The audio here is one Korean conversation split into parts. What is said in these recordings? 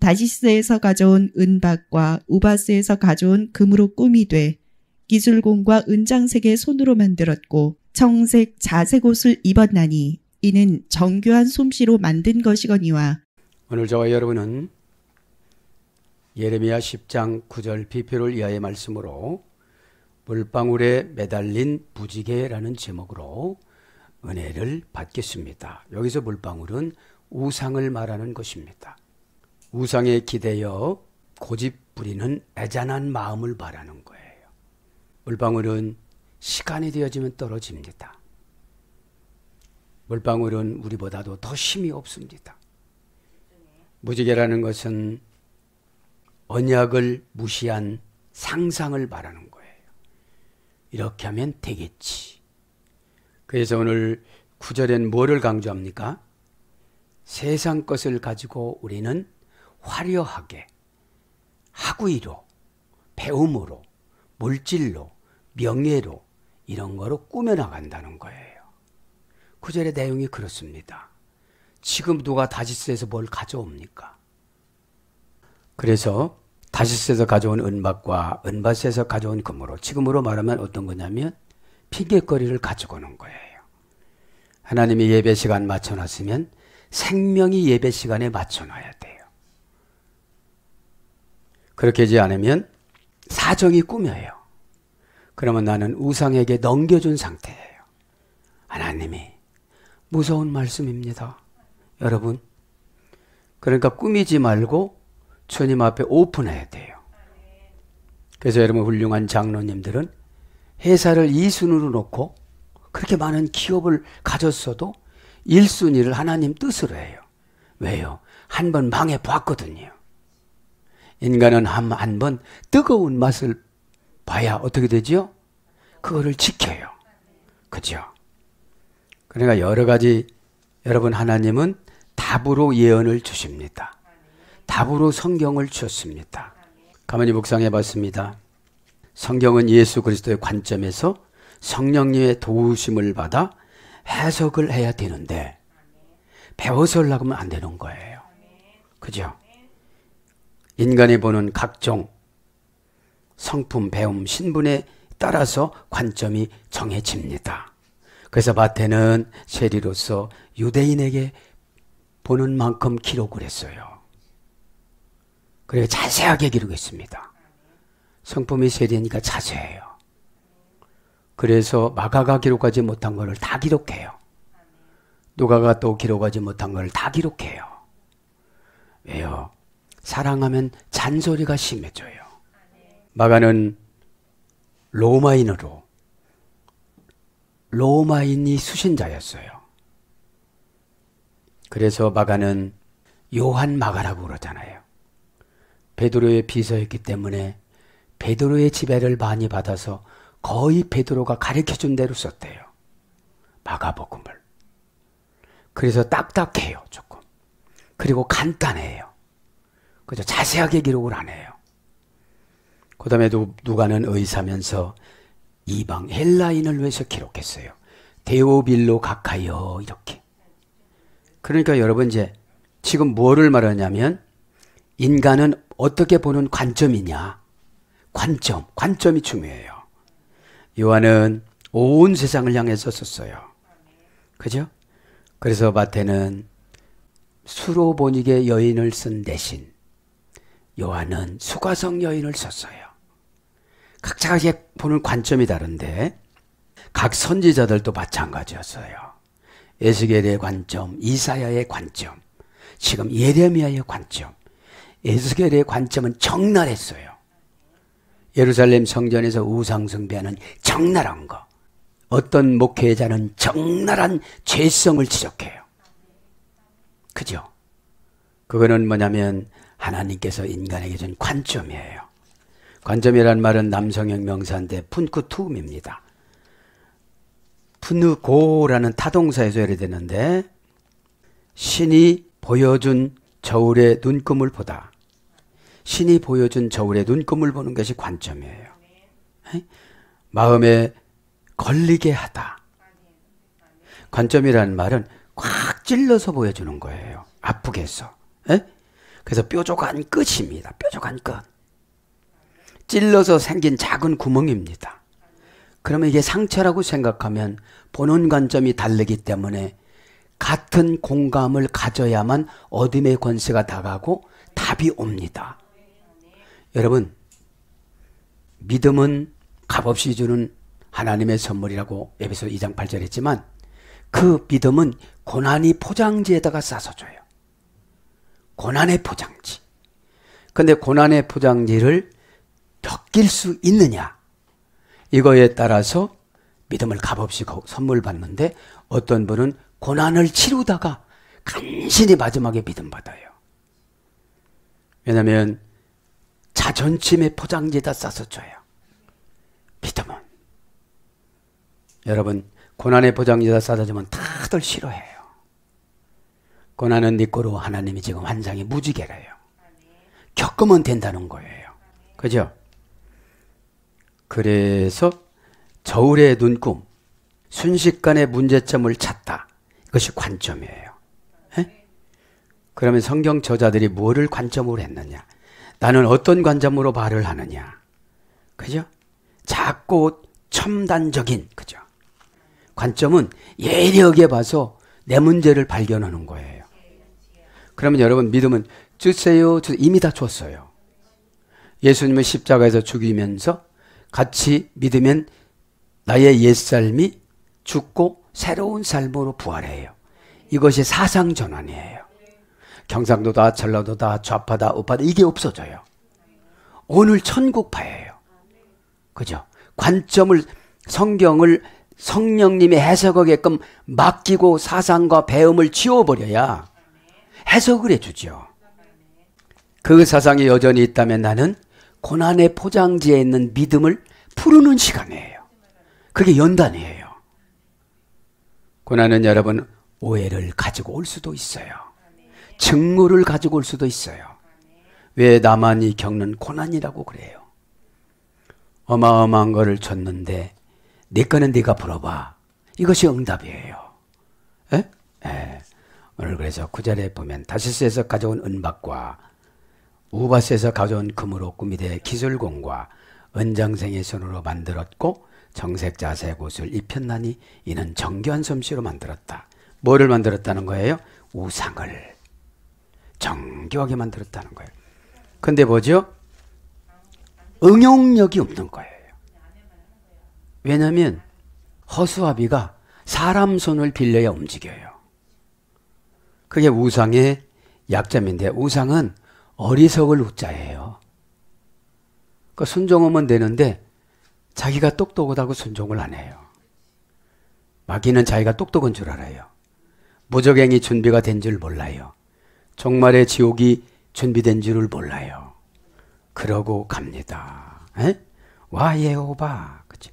다시스에서 가져온 은박과 우바스에서 가져온 금으로 꿈이 돼 기술공과 은장색의 손으로 만들었고 청색 자색 옷을 입었나니 이는 정교한 솜씨로 만든 것이거니와. 오늘 저와 여러분은 예레미야 10장 9절 비표를 이하의 말씀으로 물방울에 매달린 무지개라는 제목으로 은혜를 받겠습니다. 여기서 물방울은 우상을 말하는 것입니다. 우상에 기대어 고집 부리는 애잔한 마음을 말하는 거예요. 물방울은 시간이 되어지면 떨어집니다. 물방울은 우리보다도 더 힘이 없습니다. 무지개라는 것은 언약을 무시한 상상을 말하는 거예요. 이렇게 하면 되겠지. 그래서 오늘 9절엔 뭐를 강조합니까? 세상 것을 가지고 우리는 화려하게 학위로, 배움으로, 물질로, 명예로 이런 거로 꾸며나간다는 거예요. 9절의 내용이 그렇습니다. 지금 누가 다시스에서 뭘 가져옵니까? 그래서 다시스에서 가져온 은박과 은바스에서 가져온 금으로, 지금으로 말하면 어떤 거냐면 핑계거리를 가지고 오는 거예요. 하나님이 예배 시간 맞춰놨으면 생명이 예배 시간에 맞춰놔야 돼요. 그렇게 하지 않으면 사정이 꾸며요. 그러면 나는 우상에게 넘겨준 상태예요. 하나님이 무서운 말씀입니다. 여러분, 그러니까 꾸미지 말고 주님 앞에 오픈해야 돼요. 그래서 여러분 훌륭한 장로님들은 회사를 2순위로 놓고 그렇게 많은 기업을 가졌어도 1순위를 하나님 뜻으로 해요. 왜요? 한 번 망해봤거든요. 인간은 한 번 뜨거운 맛을 봐야 어떻게 되죠? 그거를 지켜요. 그죠? 그러니까 여러 가지 여러분 하나님은 답으로 예언을 주십니다. 답으로 성경을 주셨습니다. 가만히 묵상해 봤습니다. 성경은 예수 그리스도의 관점에서 성령님의 도우심을 받아 해석을 해야 되는데 배워서 하려면 안 되는 거예요. 그죠? 인간이 보는 각종 성품, 배움, 신분에 따라서 관점이 정해집니다. 그래서 마태는 세리로서 유대인에게 보는 만큼 기록을 했어요. 그래서 자세하게 기록했습니다. 성품이 세리니까 자세해요. 그래서 마가가 기록하지 못한 것을 다 기록해요. 누가가 또 기록하지 못한 것을 다 기록해요. 왜요? 사랑하면 잔소리가 심해져요. 마가는 로마인이 수신자였어요. 그래서 마가는 요한 마가라고 그러잖아요. 베드로의 비서였기 때문에 베드로의 지배를 많이 받아서 거의 베드로가 가르쳐준 대로 썼대요. 마가복음을. 그래서 딱딱해요, 조금. 그리고 간단해요. 그죠? 자세하게 기록을 안 해요. 그 다음에 누가는 의사면서 이방 헬라인을 위해서 기록했어요. 데오빌로 가카이어 이렇게. 그러니까 여러분 이제 지금 뭐를 말하냐면 인간은 어떻게 보는 관점이냐. 관점이 중요해요. 요한은 온 세상을 향해서 썼어요. 그죠? 그래서 마태는 수로보니게 여인을 쓴 대신 요한은 수가성 여인을 썼어요. 각자가 보는 관점이 다른데 각 선지자들도 마찬가지였어요. 에스겔의 관점, 이사야의 관점, 지금 예레미야의 관점. 에스겔의 관점은 적나라했어요. 예루살렘 성전에서 우상 숭배하는 적나라한 거. 어떤 목회자는 적나라한 죄성을 지적해요. 그죠? 그거는 뭐냐면 하나님께서 인간에게 준 관점이에요. 관점이란 말은 남성형 명사인데 푼쿠투움입니다. 푸누고라는 타동사에서 열어되는데 신이 보여준 저울의 눈금을 보다. 신이 보여준 저울의 눈금을 보는 것이 관점이에요. 마음에 걸리게 하다. 관점이라는 말은 꽉 찔러서 보여주는 거예요. 아프게 해서. 그래서 뾰족한 끝입니다. 뾰족한 끝. 찔러서 생긴 작은 구멍입니다. 그러면 이게 상처라고 생각하면 보는 관점이 다르기 때문에 같은 공감을 가져야만 어둠의 권세가 다가고 답이 옵니다. 여러분, 믿음은 값없이 주는 하나님의 선물이라고 에베소 2장 8절 했지만 그 믿음은 고난이 포장지에다가 싸서 줘요. 고난의 포장지. 근데 고난의 포장지를 벗길 수 있느냐? 이거에 따라서 믿음을 값없이 선물 받는데 어떤 분은 고난을 치르다가 간신히 마지막에 믿음 받아요. 왜냐하면 자존심의 포장지에다 싸서 줘요. 믿음은. 여러분, 고난의 포장지에다 싸서 주면 다들 싫어해요. 고난은 네 거로 하나님이 지금 환상이 무지개래요. 겪으면 된다는 거예요. 그죠? 그래서 저울의 눈금, 순식간에 문제점을 찾다. 이것이 관점이에요. 에? 그러면 성경 저자들이 뭐를 관점으로 했느냐? 나는 어떤 관점으로 말을 하느냐? 그죠? 작고 첨단적인, 그죠? 관점은 예리하게 봐서 내 문제를 발견하는 거예요. 그러면 여러분 믿음은 주세요. 이미 다 줬어요. 예수님을 십자가에서 죽이면서 같이 믿으면 나의 옛삶이 죽고 새로운 삶으로 부활해요. 이것이 사상전환이에요. 경상도다 전라도다 좌파다 우파다 이게 없어져요. 오늘 천국파예요. 그죠? 관점을 성경을 성령님이 해석하게끔 맡기고 사상과 배움을 지워버려야 해석을 해주죠. 그 사상이 여전히 있다면 나는 고난의 포장지에 있는 믿음을 푸르는 시간이에요. 그게 연단이에요. 고난은 여러분 오해를 가지고 올 수도 있어요. 증오를 가지고 올 수도 있어요. 왜 나만이 겪는 고난이라고 그래요. 어마어마한 거를 줬는데 네 거는 네가 풀어봐. 이것이 응답이에요. 에? 에. 오늘 그래서 9절에 보면 다시스에서 가져온 은박과 우바스에서 가져온 금으로 꾸미되 기술공과 은장생의 손으로 만들었고 정색 자색 옷을 입혔나니 이는 정교한 솜씨로 만들었다. 뭐를 만들었다는 거예요? 우상을 정교하게 만들었다는 거예요. 근데 뭐죠? 응용력이 없는 거예요. 왜냐하면 허수아비가 사람 손을 빌려야 움직여요. 그게 우상의 약점인데 우상은 어리석을 우자예요. 그 순종하면 되는데 자기가 똑똑하다고 순종을 안 해요. 마귀는 자기가 똑똑한 줄 알아요. 무적행이 준비가 된 줄 몰라요. 종말의 지옥이 준비된 줄을 몰라요. 그러고 갑니다. 에? 와 예호바, 그죠?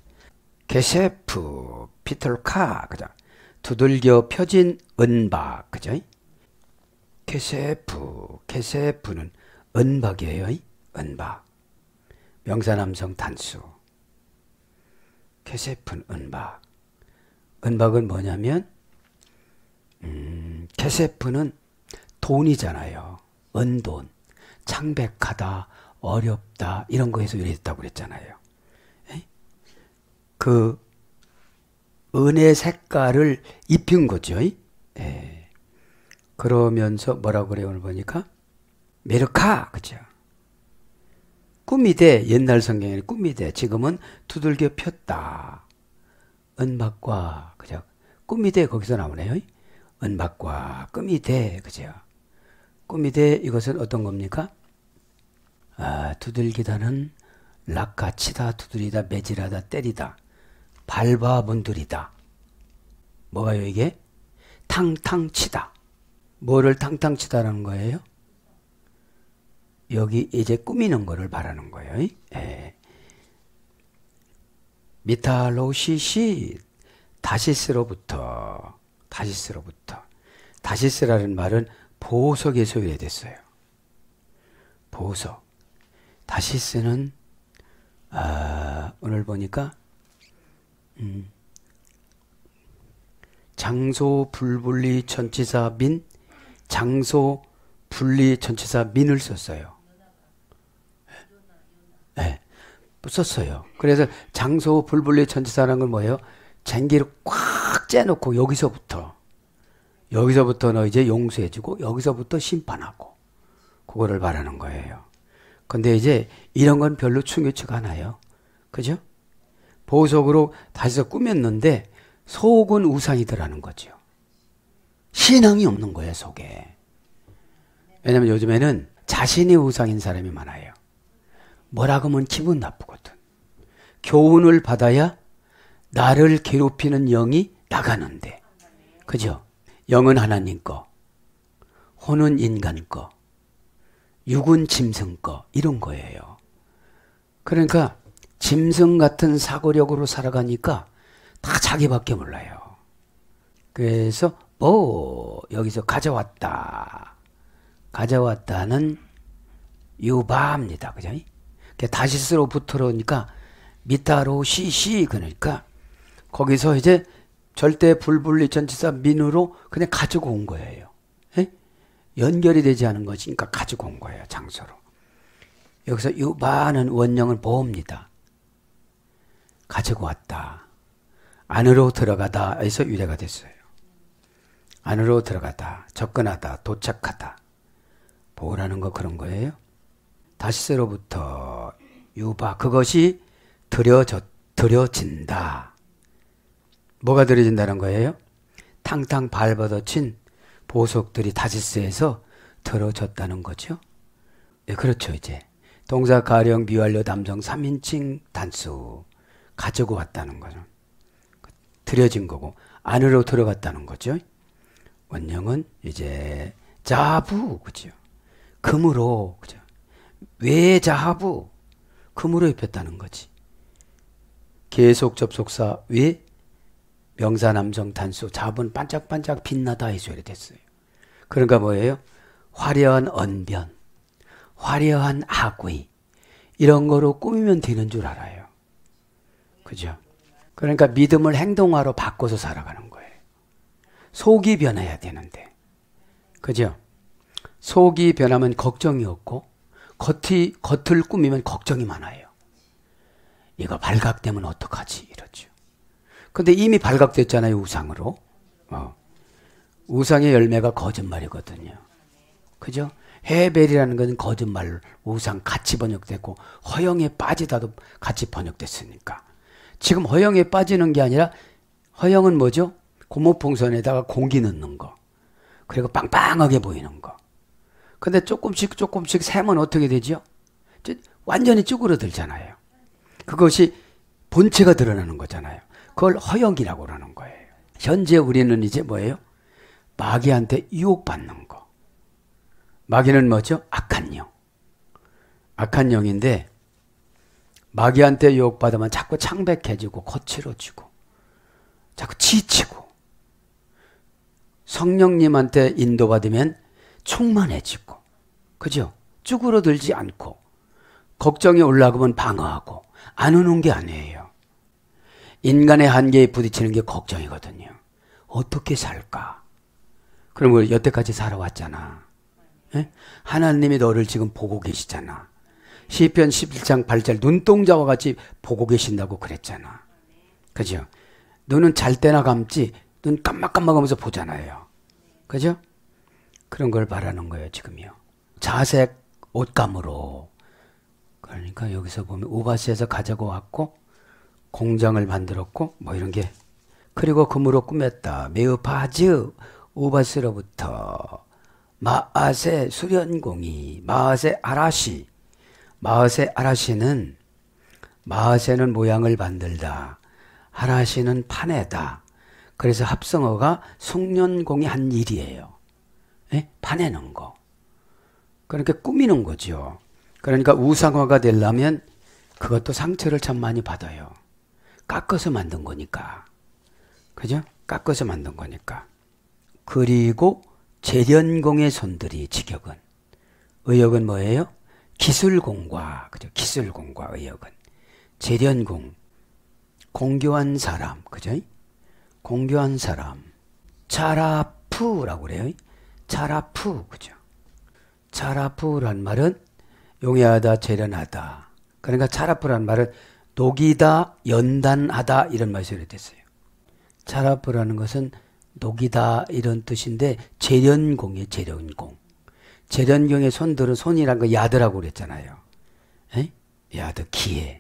게세프, 피톨카, 그죠? 두들겨 펴진 은박, 그죠? 게세프는 은박이에요. 은박. 명사남성 단수. 게세프는 은박. 은박은 뭐냐면 게세프는 돈이잖아요. 은돈. 창백하다, 어렵다 이런 거에서 유래했다고 그랬잖아요. 그 은의 색깔을 입힌 거죠. 에. 그러면서 뭐라고 그래요? 오늘 보니까 메르카, 그죠? 꾸미되, 옛날 성경에는 꾸미되, 지금은 두들겨 폈다. 은박과, 그죠? 꾸미되 거기서 나오네요. 은박과 꾸미되, 그죠? 꾸미되 이것은 어떤 겁니까? 아, 두들기다는 락가, 치다, 두드리다, 매질하다, 때리다, 밟아 문드리다. 뭐가요 이게? 탕탕 치다. 뭐를 탕탕 치다라는 거예요? 여기 이제 꾸미는 거를 말하는 거예요. 예. 미탈로시시 다시스로부터 다시스라는 말은 보석에서 유래됐어요. 보석. 다시스는 오늘 보니까 장소 불분리 천지사 민 장소 불리 전치사 민을 썼어요. 네, 썼어요. 그래서 장소 불분리 전치사라는 건 뭐예요? 쟁기를 꽉 째놓고 여기서부터 너 이제 용서해주고 여기서부터 심판하고 그거를 말하는 거예요. 근데 이제 이런 건 별로 중요치가 않아요. 그죠? 보석으로 다시 꾸몄는데 속은 우상이더라는 거죠. 신앙이 없는 거예요, 속에. 왜냐면 요즘에는 자신이 우상인 사람이 많아요. 뭐라고 하면 기분 나쁘거든. 교훈을 받아야 나를 괴롭히는 영이 나가는데. 그죠? 영은 하나님 거, 혼은 인간 거, 육은 짐승 거, 이런 거예요. 그러니까 짐승 같은 사고력으로 살아가니까 다 자기밖에 몰라요. 그래서 여기서 가져왔다는 유바입니다. 그죠? 다시스로부터 그러니까 미타로 시시 그러니까 거기서 이제 절대 불분리 전치사 민으로 그냥 가지고 온 거예요. 에? 연결이 되지 않은 것이니까 가지고 온 거예요. 장소로. 여기서 유바는 원형은 보입니다. 가지고 왔다. 안으로 들어가다 에서 유래가 됐어요. 안으로 들어가다, 접근하다, 도착하다. 보라는 거 그런 거예요. 다시스로부터 유바, 그것이 들여진다. 뭐가 들여진다는 거예요? 탕탕 발버둥친 보석들이 다시스에서 들어졌다는 거죠. 예, 그렇죠. 이제 동사 가령 미완료 담정 3인칭 단수 가지고 왔다는 거죠. 들여진 거고 안으로 들어갔다는 거죠. 원형은 이제 자부, 그죠? 금으로, 그죠? 외자부, 금으로 입혔다는 거지. 계속 접속사 외 명사 남성 단수 자분 반짝반짝 빛나다 해서 이렇게 됐어요. 그러니까 뭐예요? 화려한 언변, 화려한 악의 이런 거로 꾸미면 되는 줄 알아요. 그죠? 그러니까 믿음을 행동화로 바꿔서 살아가는 거예요. 속이 변해야 되는데. 그죠? 속이 변하면 걱정이 없고 겉을 꾸미면 걱정이 많아요. 이거 발각되면 어떡하지? 이러죠. 근데 이미 발각됐잖아요. 우상으로. 우상의 열매가 거짓말이거든요. 그죠? 헤벨이라는 것은 거짓말, 우상 같이 번역됐고 허영에 빠지다도 같이 번역됐으니까. 지금 허영에 빠지는 게 아니라 허영은 뭐죠? 고무풍선에다가 공기 넣는 거. 그리고 빵빵하게 보이는 거. 근데 조금씩 세면 어떻게 되죠? 완전히 쭈그러들잖아요. 그것이 본체가 드러나는 거잖아요. 그걸 허영이라고 그러는 거예요. 현재 우리는 이제 뭐예요? 마귀한테 유혹받는 거. 마귀는 뭐죠? 악한 영. 악한 영인데 마귀한테 유혹받으면 자꾸 창백해지고 거칠어지고 자꾸 지치고 성령님한테 인도받으면 충만해지고 그죠? 쭈그러들지 않고 걱정이 올라가면 방어하고 안 오는 게 아니에요. 인간의 한계에 부딪히는 게 걱정이거든요. 어떻게 살까? 그럼 우리 여태까지 살아왔잖아. 에? 하나님이 너를 지금 보고 계시잖아. 시편 11장 8절 눈동자와 같이 보고 계신다고 그랬잖아. 그죠? 눈은 잘 때나 감지 눈 깜빡깜빡하면서 보잖아요. 그죠? 그런 걸 말하는 거예요. 지금요. 자색 옷감으로. 그러니까 여기서 보면 우바스에서 가지고 왔고 공장을 만들었고 뭐 이런 게 그리고 금으로 꾸몄다. 메우파즈 우바스로부터 마아세 수련공이 마아세 아라시 마아세 아라시는 마아세는 모양을 만들다. 아라시는 파내다. 그래서 합성어가 숙련공이 한 일이에요. 예? 파내는 거. 그러니까 꾸미는 거죠. 그러니까 우상화가 되려면 그것도 상처를 참 많이 받아요. 깎아서 만든 거니까. 그죠? 깎아서 만든 거니까. 그리고 재련공의 손들이 직역은. 의역은 뭐예요? 기술공과, 그죠? 기술공과 의역은. 재련공. 공교한 사람. 그죠? 공교한 사람. 차라푸라고 그래요. 차라푸. 그죠? 차라프란 말은 용해하다, 재련하다. 그러니까 차라프란 말은 녹이다, 연단하다 이런 말이 됐어요. 차라프라는 것은 녹이다 이런 뜻인데 재련공이에요. 재련공. 재련공의 손들은 손이란 거 야드라고 그랬잖아요. 에? 야드, 기회.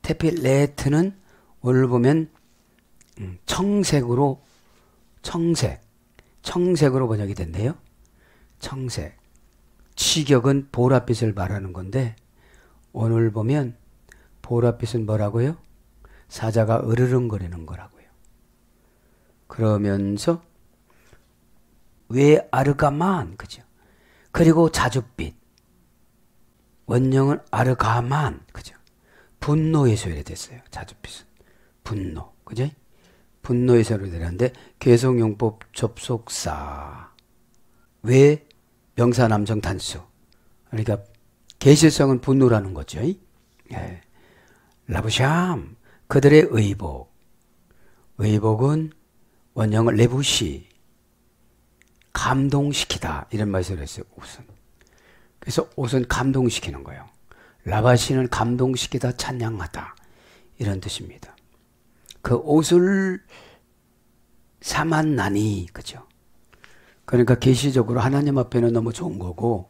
테필레트는 오늘 보면 청색으로 청색으로 번역이 된대요. 청색. 취격은 보랏빛을 말하는 건데 오늘 보면 보랏빛은 뭐라고요? 사자가 으르렁거리는 거라고요. 그러면서 왜 아르가만, 그죠? 그리고 자줏빛. 원형은 아르가만, 그죠? 분노에서 이래됐어요. 자줏빛은. 분노, 그죠? 분노에서 이래되는데 개성용법 접속사. 왜 명사 남성 단수. 그러니까 계실성은 분노라는 거죠. 예. 라브샴. 그들의 의복. 의복은 원형을 레부시. 감동시키다. 이런 말을 했어요. 옷은. 그래서 옷은 감동시키는 거예요. 라바시는 감동시키다, 찬양하다. 이런 뜻입니다. 그 옷을 삼았나니, 그죠? 그러니까 계시적으로 하나님 앞에는 너무 좋은 거고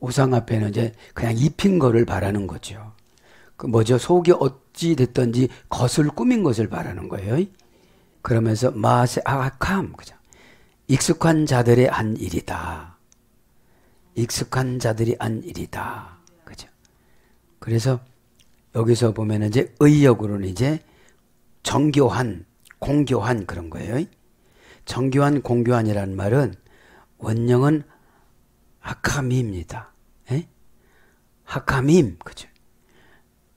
우상 앞에는 이제 그냥 입힌 거를 바라는 거죠. 그 뭐죠? 속이 어찌 됐든지 겉을 꾸민 것을 바라는 거예요. 그러면서 마세 아캄, 그죠? 익숙한 자들의 한 일이다. 익숙한 자들이 한 일이다. 그죠? 그래서 여기서 보면 이제 의역으로는 이제 정교한, 공교한 그런 거예요. 정교한, 공교한이라는 말은 원형은 하카미입니다. 에? 하카밈, 그죠?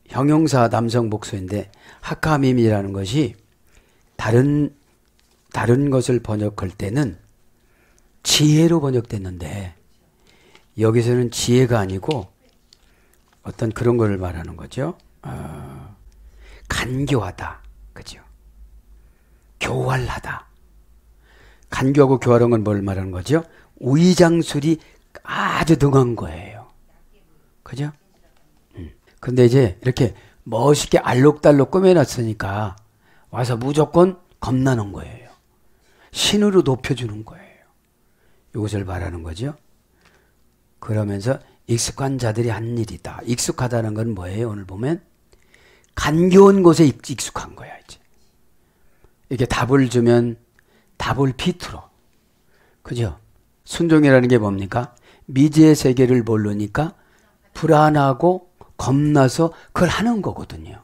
형용사 남성 복수인데 하카밈이라는 것이 다른 것을 번역할 때는 지혜로 번역됐는데 여기서는 지혜가 아니고 어떤 그런 걸 말하는 거죠. 간교하다, 그죠? 교활하다. 간교하고 교활한 건 뭘 말하는 거죠? 위장술이 아주 등한 거예요. 그죠? 근데 이제 이렇게 멋있게 알록달록 꾸며놨으니까 와서 무조건 겁나는 거예요. 신으로 높여주는 거예요. 이것을 말하는 거죠. 그러면서 익숙한 자들이 한 일이다. 익숙하다는 건 뭐예요? 오늘 보면 간교한 곳에 익숙한 거야. 이제 이렇게 답을 주면 답을 비틀어. 그죠? 순종이라는 게 뭡니까? 미지의 세계를 모르니까 불안하고 겁나서 그걸 하는 거거든요.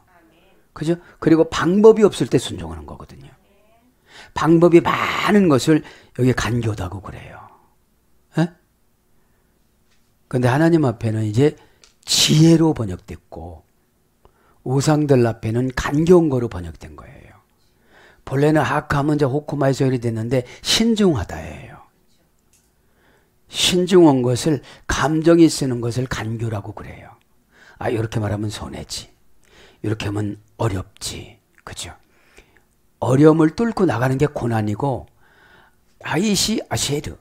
그죠? 그리고 방법이 없을 때 순종하는 거거든요. 방법이 많은 것을 여기 간교다고 그래요. 그런데 하나님 앞에는 이제 지혜로 번역됐고 우상들 앞에는 간교한 거로 번역된 거예요. 본래는 하카면 이제 호쿠마이소열이 됐는데 신중하다예요. 신중한 것을 감정이 쓰는 것을 간교라고 그래요. 아, 이렇게 말하면 손해지. 이렇게 하면 어렵지. 그죠? 어려움을 뚫고 나가는 게 고난이고 아이시 아쉐르.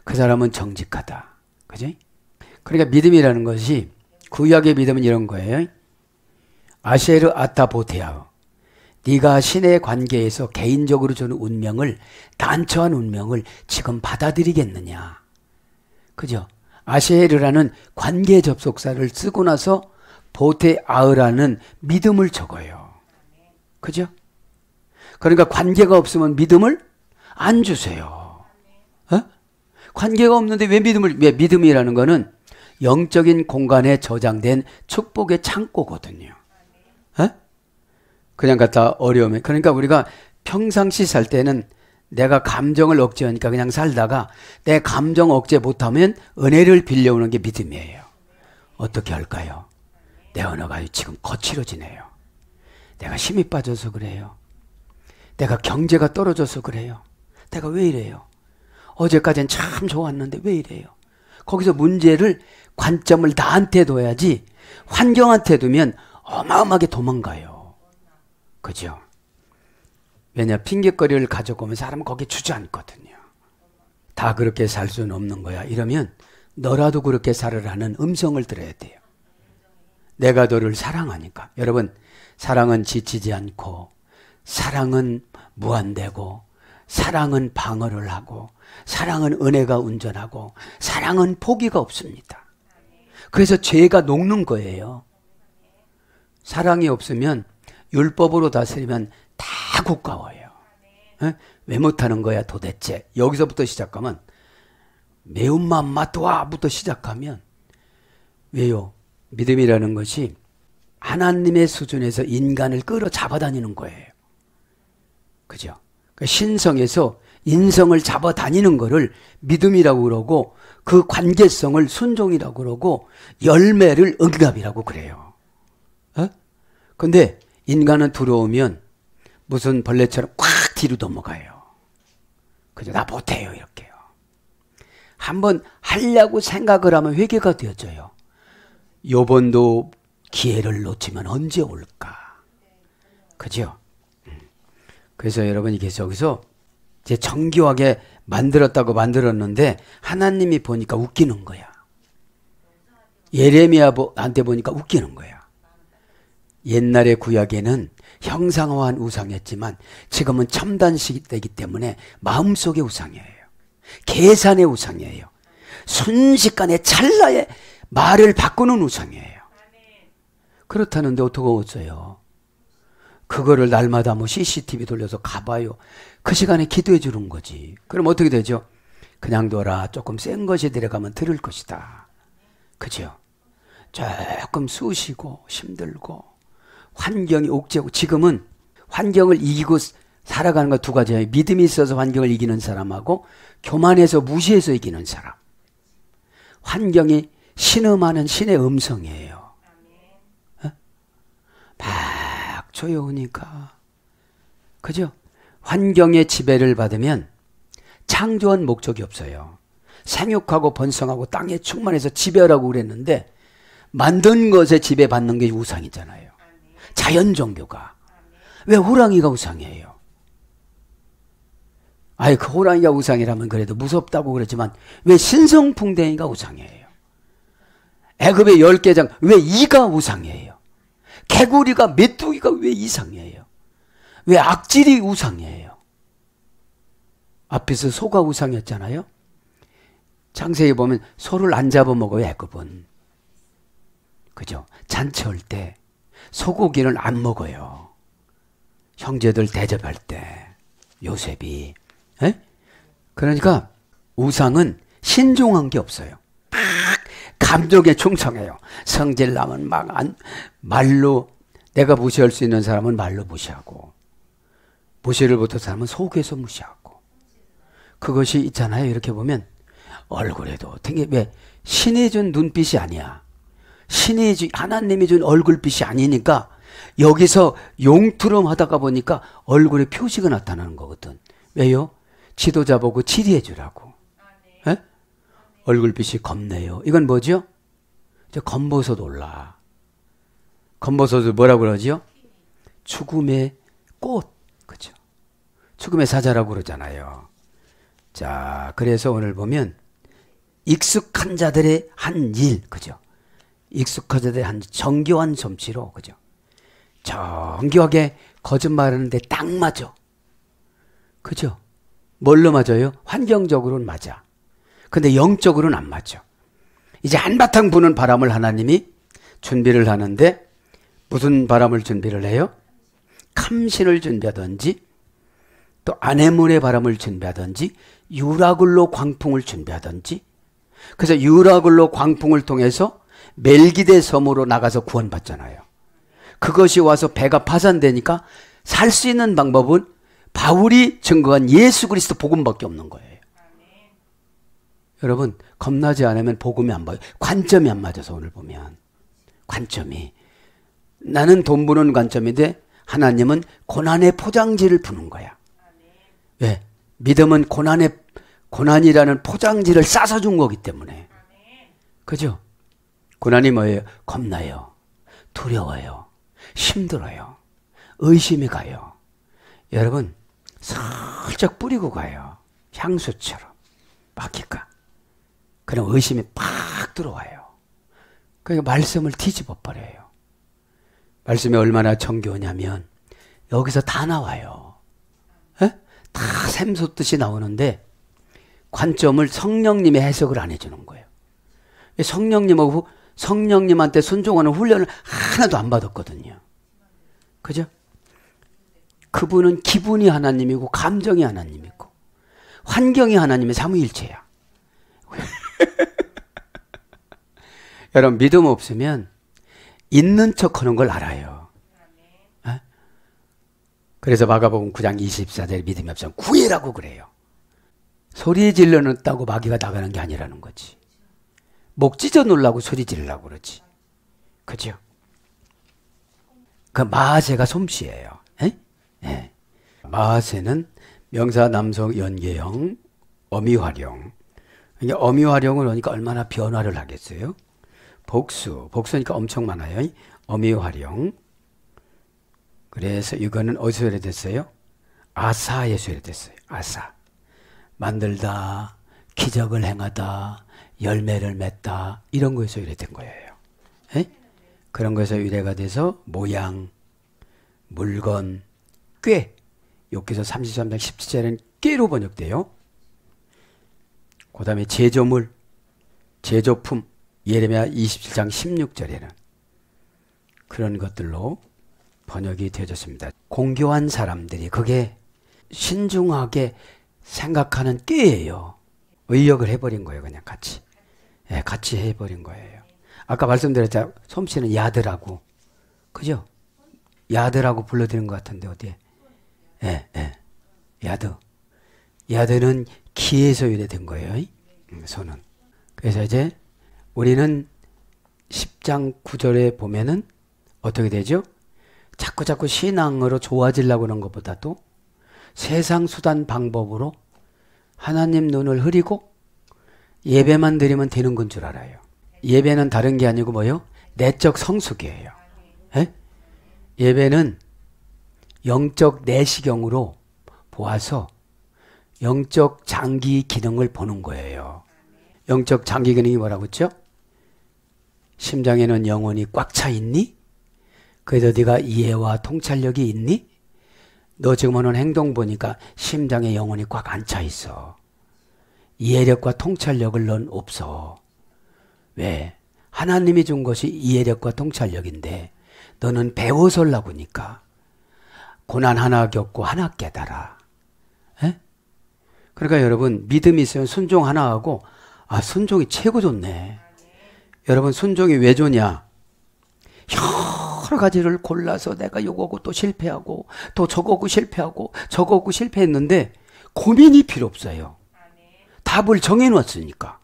그 사람은 정직하다. 그죠? 그러니까 믿음이라는 것이 구약의 믿음은 이런 거예요. 아쉐르 아타보테아오. 네가 신의 관계에서 개인적으로 주는 운명을 단처한 운명을 지금 받아들이겠느냐. 그죠? 아쉐르라는 관계 접속사를 쓰고 나서 보테아으라는 믿음을 적어요. 그죠? 그러니까 관계가 없으면 믿음을 안 주세요. 관계가 없는데 왜 믿음이라는 거는 영적인 공간에 저장된 축복의 창고거든요. 그냥 갖다 어려우면. 그러니까 우리가 평상시 살 때는 내가 감정을 억제하니까 그냥 살다가 내 감정 억제 못하면 은혜를 빌려오는 게 믿음이에요. 어떻게 할까요? 내 언어가 지금 거칠어지네요. 내가 힘이 빠져서 그래요. 내가 경제가 떨어져서 그래요. 내가 왜 이래요? 어제까지는 참 좋았는데 왜 이래요? 거기서 문제를 관점을 나한테 둬야지 환경한테 두면 어마어마하게 도망가요. 그죠? 왜냐? 핑계거리를 가지고 오면 사람은 거기에 주저앉거든요. 다 그렇게 살 수는 없는 거야. 이러면 너라도 그렇게 살으라는 음성을 들어야 돼요. 내가 너를 사랑하니까. 여러분, 사랑은 지치지 않고, 사랑은 무한되고, 사랑은 방어를 하고, 사랑은 은혜가 운전하고, 사랑은 포기가 없습니다. 그래서 죄가 녹는 거예요. 사랑이 없으면 율법으로 다스리면 다 고가워요. 왜 못하는 거야 도대체? 여기서부터 시작하면 매운맛 맛도와부터 시작하면 왜요? 믿음이라는 것이 하나님의 수준에서 인간을 끌어 잡아다니는 거예요. 그죠? 그러니까 신성에서 인성을 잡아다니는 거를 믿음이라고 그러고 그 관계성을 순종이라고 그러고 열매를 응답이라고 그래요. 근데 인간은 들어오면 무슨 벌레처럼 꽉 뒤로 넘어가요. 그죠? 나 못해요 이렇게요. 한번 하려고 생각을 하면 회개가 되어져요. 요번도 기회를 놓치면 언제 올까? 그죠? 그래서 여러분 이게 저기서 이제 정교하게 만들었다고 만들었는데 하나님이 보니까 웃기는 거야. 예레미야한테 보니까 웃기는 거야. 옛날의 구약에는 형상화한 우상이었지만 지금은 첨단 시대이기 때문에 마음속의 우상이에요. 계산의 우상이에요. 순식간에 찰나에 말을 바꾸는 우상이에요. 그렇다는데 어떻게 어쩌요? 그거를 날마다 뭐 CCTV 돌려서 가봐요. 그 시간에 기도해 주는 거지. 그럼 어떻게 되죠? 그냥 둬라. 조금 센 것이 들어가면 들을 것이다. 그죠? 조금 쑤시고 힘들고 환경이 옥죄고 지금은 환경을 이기고 살아가는 거 두 가지예요. 믿음이 있어서 환경을 이기는 사람하고 교만해서 무시해서 이기는 사람. 환경이 신음하는 신의 음성이에요. 막 조여오니까. 그죠? 환경의 지배를 받으면 창조한 목적이 없어요. 생육하고 번성하고 땅에 충만해서 지배하라고 그랬는데 만든 것에 지배받는 게 우상이잖아요. 자연 종교가. 왜 호랑이가 우상이에요? 아예 그 호랑이가 우상이라면 그래도 무섭다고 그랬지만 왜 신성풍뎅이가 우상이에요? 애굽의 10개장 왜 이가 우상이에요? 개구리가 메뚜기가 왜 이상이에요? 왜 악질이 우상이에요? 앞에서 소가 우상이었잖아요. 창세기 보면 소를 안 잡아먹어요. 애굽은. 그죠? 잔치할 때 소고기를 안 먹어요. 형제들 대접할 때 요셉이. 에? 그러니까 우상은 신중한 게 없어요. 막 감정에 충성해요. 성질나면 막 말로 내가 무시할 수 있는 사람은 말로 무시하고 무시를 못할 사람은 속에서 무시하고 그것이 있잖아요. 이렇게 보면 얼굴에도 되게 왜 신이 준 눈빛이 아니야. 하나님이 준 얼굴빛이 아니니까 여기서 용투름 하다가 보니까 얼굴에 표시가 나타나는 거거든. 왜요? 지도자 보고 지리해 주라고. 에? 얼굴빛이 겁내요. 이건 뭐죠? 이제 검버섯 올라. 검버섯을 뭐라고 그러죠? 죽음의 꽃. 그죠? 죽음의 사자라고 그러잖아요. 자, 그래서 오늘 보면 익숙한 자들의 한 일. 그죠? 익숙한 자들의 한 정교한 솜씨로. 그죠? 정교하게 거짓말하는데 딱 맞아. 그죠? 뭘로 맞아요? 환경적으로는 맞아. 근데 영적으로는 안 맞아. 이제 한바탕 부는 바람을 하나님이 준비를 하는데 무슨 바람을 준비를 해요? 감신을 준비하든지 또 아네몬의 바람을 준비하든지 유라굴로 광풍을 준비하든지 그래서 유라굴로 광풍을 통해서 멜기데 섬으로 나가서 구원받잖아요. 그것이 와서 배가 파산되니까 살 수 있는 방법은 바울이 증거한 예수 그리스도 복음밖에 없는 거예요. 여러분 겁나지 않으면 복음이 안 봐요. 관점이 안 맞아서 오늘 보면 관점이 나는 돈 버는 관점인데 하나님은 고난의 포장지를 푸는 거야. 왜? 믿음은 고난이라는 포장지를 싸서 준 거기 때문에. 그죠? 고난이 뭐예요? 겁나요. 두려워요. 힘들어요. 의심이 가요. 여러분 살짝 뿌리고 가요. 향수처럼. 마귀가. 그럼 의심이 팍 들어와요. 그러니까 말씀을 뒤집어 버려요. 말씀이 얼마나 정교하냐면 여기서 다 나와요. 에? 다 샘솟듯이 나오는데 관점을 성령님이 해석을 안 해주는 거예요. 성령님한테 순종하는 훈련을 하나도 안 받았거든요. 그죠? 그분은 기분이 하나님이고 감정이 하나님이고 환경이 하나님의 삼위일체야. 여러분 믿음 없으면 있는 척하는 걸 알아요. 에? 그래서 마가복음 9장 24절에 믿음이 없으면 구해라고 그래요. 소리 질러놨다고 마귀가 나가는 게 아니라는 거지. 목 찢어 놓으려고 소리 지르려고 그러지. 그죠? 그 마하세가 솜씨예요. 예. 마하세는 명사 남성 연계형 어미활용. 그러니까 어미활용을 하니까 얼마나 변화를 하겠어요? 복수니까 엄청 많아요. 어미활용. 그래서 이거는 어디서 유래됐어요? 아사에서 유래됐어요. 아사. 만들다, 기적을 행하다, 열매를 맺다 이런 거에서 유래된 거예요. 에? 그런 거에서 유래가 돼서 모양, 물건, 꾀. 여기서 33장 17절에는 꾀로 번역돼요. 그 다음에 제조물, 제조품, 예레미야 27장 16절에는 그런 것들로 번역이 되어졌습니다. 공교한 사람들이 그게 신중하게 생각하는 꾀예요. 의역을 해버린 거예요. 그냥 같이. 예, 같이 해버린 거예요. 아까 말씀드렸잖아요. 솜씨는 야드라고. 그죠? 야드라고 불러드린 것 같은데 어디에? 예. 야드. 야드는 기에서 유래된 거예요. 손은. 그래서 이제 우리는 10장 9절에 보면은 어떻게 되죠? 자꾸 신앙으로 좋아지려고 하는 것보다도 세상 수단 방법으로 하나님 눈을 흐리고 예배만 드리면 되는 건 줄 알아요. 예배는 다른 게 아니고 뭐요? 내적 성숙이에요. 에? 예배는 영적 내시경으로 보아서 영적 장기 기능을 보는 거예요. 영적 장기 기능이 뭐라고 했죠? 심장에는 영혼이 꽉 차 있니? 그래서 네가 이해와 통찰력이 있니? 너 지금 하는 행동 보니까 심장에 영혼이 꽉 안 차 있어. 이해력과 통찰력을 넌 없어. 왜? 하나님이 준 것이 이해력과 통찰력인데 너는 배워서 하려고 하니까 고난 하나 겪고 하나 깨달아. 에? 그러니까 여러분 믿음이 있으면 순종 하나 하고 순종이 최고 좋네. 여러분 순종이 왜 좋냐? 여러 가지를 골라서 내가 요거고 또 실패하고 또 저거고 실패하고 저거고 실패했는데 고민이 필요 없어요. 답을 정해놨으니까.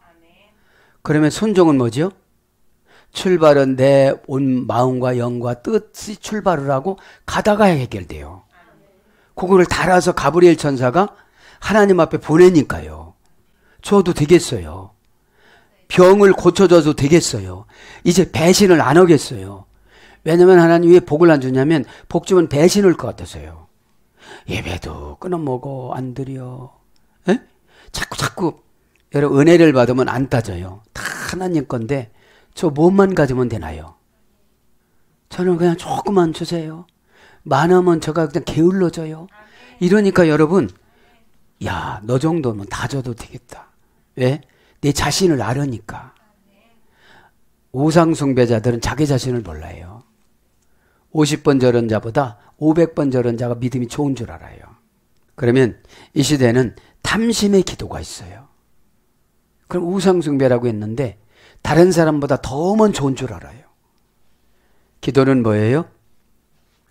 그러면 순종은 뭐죠? 출발은 내 온 마음과 영과 뜻이 출발을 하고 가다가 해결돼요. 그거를 달아서 가브리엘 천사가 하나님 앞에 보내니까요. 줘도 되겠어요. 병을 고쳐줘도 되겠어요. 이제 배신을 안 하겠어요. 왜냐면 하나님 왜 복을 안 주냐면 복 주면 배신할 것 같아서요. 예배도 끊어먹어 안 드려. 에? 자꾸 여러분 은혜를 받으면 안 따져요. 다 하나님 건데 저 뭐만 가지면 되나요? 저는 그냥 조금만 주세요. 많으면 제가 그냥 게을러져요. 이러니까 여러분 야, 너 정도면 다 줘도 되겠다. 왜? 내 자신을 알으니까. 우상숭배자들은 자기 자신을 몰라요. 50번 저런 자보다 500번 저런 자가 믿음이 좋은 줄 알아요. 그러면 이 시대는 탐심의 기도가 있어요. 그럼 우상숭배라고 했는데 다른 사람보다 더면 좋은 줄 알아요. 기도는 뭐예요?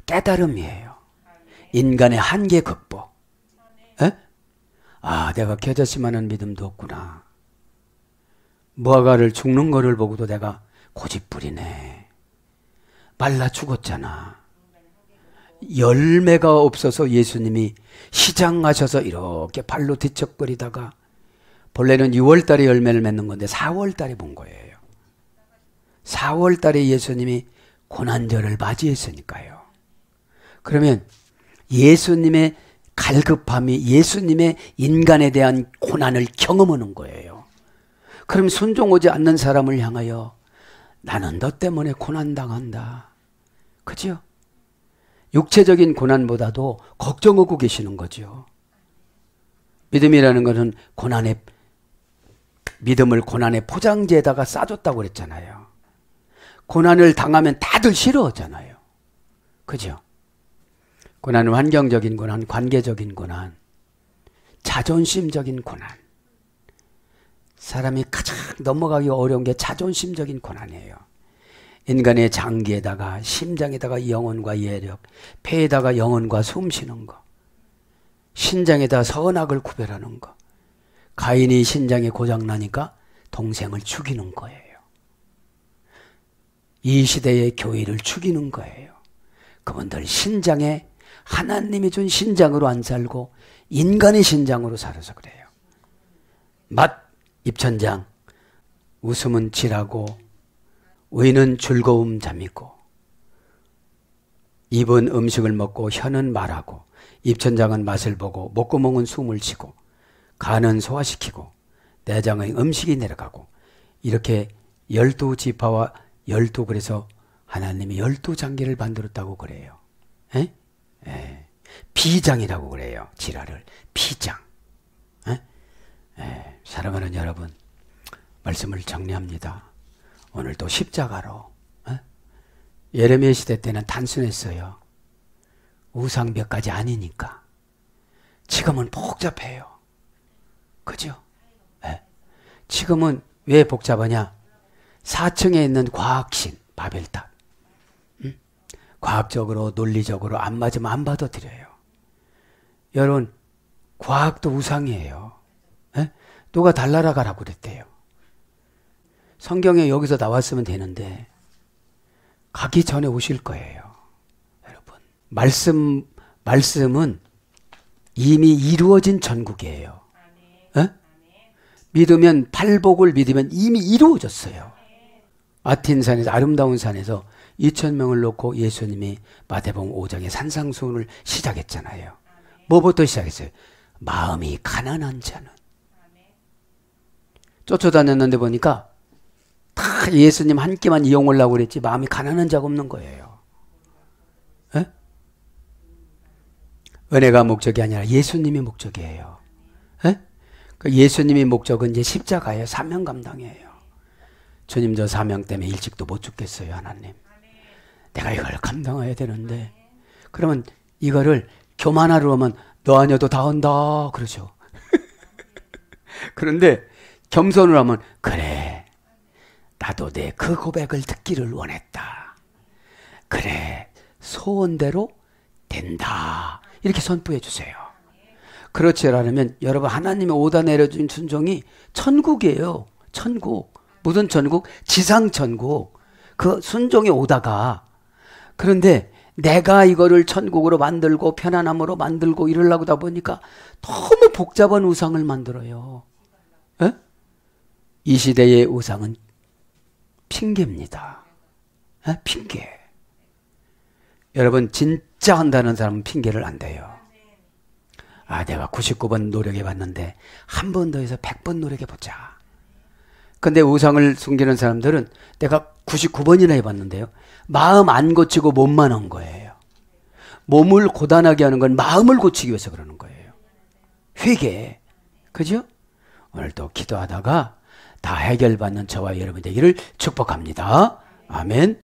깨달음이에요. 인간의 한계 극복. 에? 내가 겨자씨만한 믿음도 없구나. 무화과를 죽는 거를 보고도 내가 고집부리네. 말라 죽었잖아. 열매가 없어서 예수님이 시장 가셔서 이렇게 발로 뒤척거리다가 본래는 6월달에 열매를 맺는 건데 4월달에 본 거예요. 4월달에 예수님이 고난절을 맞이했으니까요. 그러면 예수님의 갈급함이 예수님의 인간에 대한 고난을 경험하는 거예요. 그럼 순종하지 않는 사람을 향하여 나는 너 때문에 고난당한다. 그죠? 육체적인 고난보다도 걱정하고 계시는 거죠. 믿음이라는 것은 믿음을 고난의 포장지에다가 싸줬다고 그랬잖아요. 고난을 당하면 다들 싫어하잖아요. 그죠? 고난은 환경적인 고난, 관계적인 고난, 자존심적인 고난. 사람이 가장 넘어가기 어려운 게 자존심적인 고난이에요. 인간의 장기에다가 심장에다가 영혼과 예력, 폐에다가 영혼과 숨 쉬는 거, 신장에다 선악을 구별하는 거. 가인이 신장에 고장나니까 동생을 죽이는 거예요. 이 시대의 교회를 죽이는 거예요. 그분들 신장에 하나님이 준 신장으로 안 살고 인간의 신장으로 살아서 그래요. 맛 입천장, 웃음은 질하고 의는 즐거움 잠이고, 입은 음식을 먹고 혀는 말하고, 입천장은 맛을 보고 목구멍은 숨을 쉬고, 간은 소화시키고 내장의 음식이 내려가고, 이렇게 12지파와 12 그래서 하나님이 12장기를 만들었다고 그래요. 에? 에. 비장이라고 그래요. 지라를 비장. 에? 에. 사랑하는 여러분, 말씀을 정리합니다. 오늘도 십자가로. 에? 예레미야 시대 때는 단순했어요. 우상 몇 가지 아니니까. 지금은 복잡해요. 그죠? 에? 지금은 왜 복잡하냐? 4층에 있는 과학신 바벨탑. 과학적으로 논리적으로 안 맞으면 안 받아들여요. 여러분, 과학도 우상이에요. 에? 누가 달나라 가라고 그랬대요. 성경에 여기서 나왔으면 되는데 가기 전에 오실 거예요. 여러분, 말씀은 이미 이루어진 전국이에요. 에? 믿으면, 팔복을 믿으면 이미 이루어졌어요. 아틴산에서, 아름다운 산에서 2,000명을 놓고 예수님이 마태복음 5장의 산상수훈을 시작했잖아요. 뭐부터 시작했어요? 마음이 가난한 자는. 쫓아다녔는데 보니까 다 예수님 한 끼만 이용하려고 그랬지 마음이 가난한 자가 없는 거예요. 에? 은혜가 목적이 아니라 예수님이 목적이에요. 에? 그 예수님의 목적은 이제 십자가예요. 사명 감당이에요. 주님, 저 사명 때문에 일찍도 못 죽겠어요. 하나님, 내가 이걸 감당해야 되는데. 그러면 이거를 교만하러 하면 너 아니어도 다 한다 그러죠. 그런데 겸손을 하면 그래, 나도 내 그 고백을 듣기를 원했다. 그래, 소원대로 된다. 이렇게 선포해 주세요. 그렇지 않으면 여러분, 하나님의 오다 내려준 순종이 천국이에요. 천국. 무슨 천국? 지상천국. 그 순종이 오다가, 그런데 내가 이거를 천국으로 만들고 편안함으로 만들고 이러려고 하다 보니까 너무 복잡한 우상을 만들어요. 에? 이 시대의 우상은 핑계입니다. 에? 핑계. 여러분, 진짜 한다는 사람은 핑계를 안 대요. 아, 내가 99번 노력해봤는데 한 번 더 해서 100번 노력해보자. 근데 우상을 숨기는 사람들은 내가 99번이나 해봤는데요, 마음 안 고치고 몸만 한 거예요. 몸을 고단하게 하는 건 마음을 고치기 위해서 그러는 거예요. 회개. 그죠? 오늘도 기도하다가 다 해결받는 저와 여러분 되기를 축복합니다. 아멘.